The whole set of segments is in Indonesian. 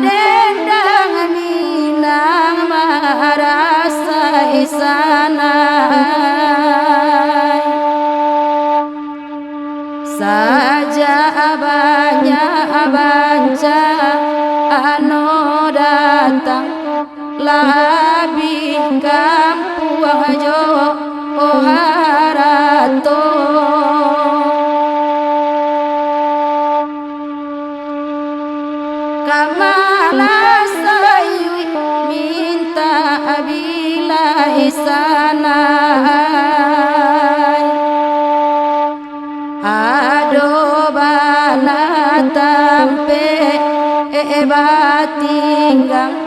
Dendang minang marasa isana saja banyak banca anu datang labi kampuang jo harato kamala sayui minta bila isana ado bana tampe batinggang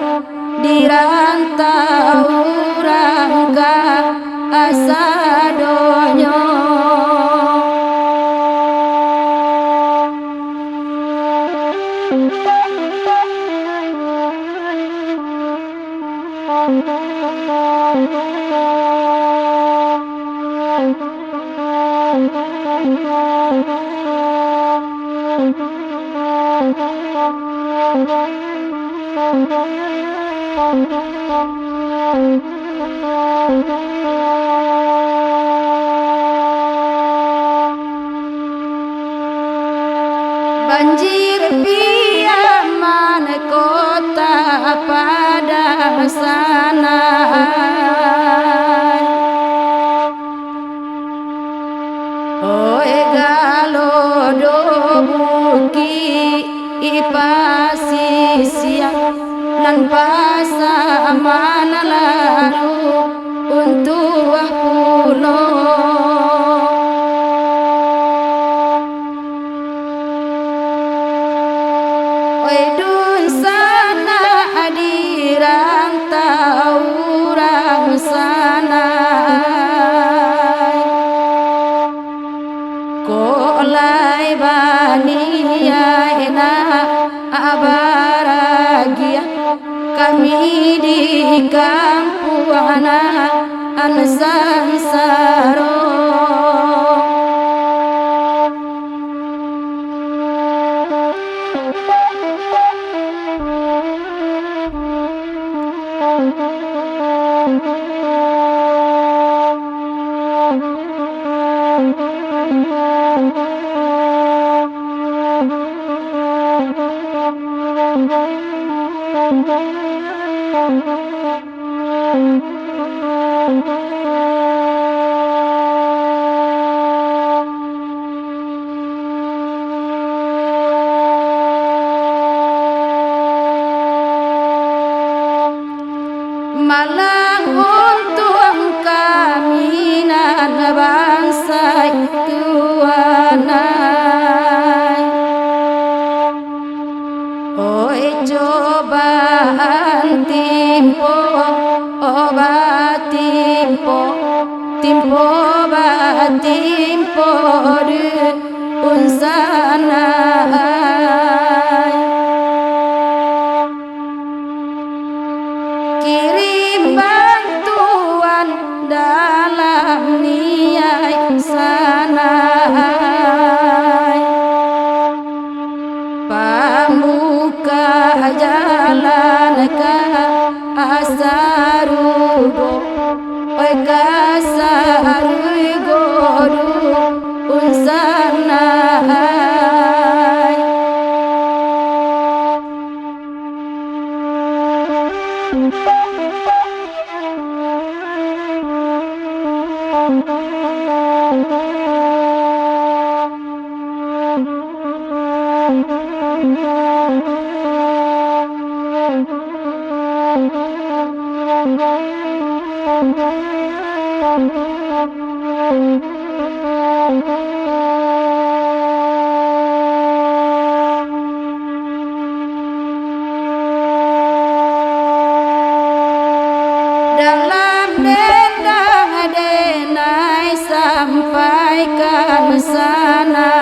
dirantau rangga asadonyo banjir piaman kota pada sana galodo buki ipasisia nan pasamana lalu untuk puno dun sana dirantau orang sana kolai bania ena abaragia kami di kampung Ansansaro Malang untung kami nan bangsa tuanai oi cobaan timpo obat timpo timpo bat timpo de unsanai kirim bantuan dalam niat sana pambuka jalan ke asarugo oi kasarugo unsana sampaikan sana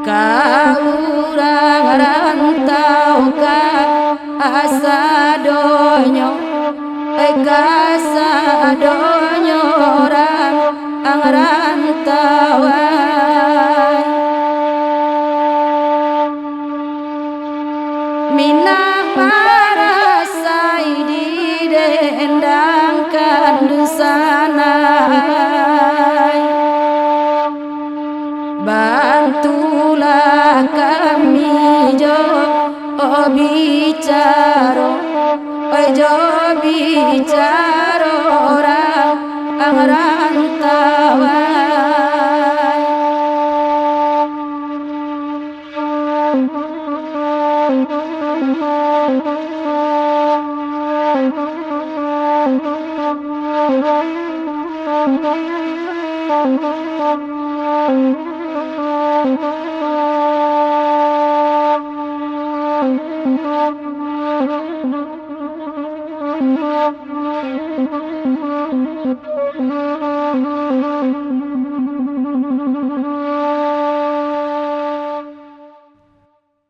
ka urang rantau ka asa donyo ka asa donyo orang rantauan minang marasai didendangkan sana bantulah kami jo bicara jo bicara orang rantauan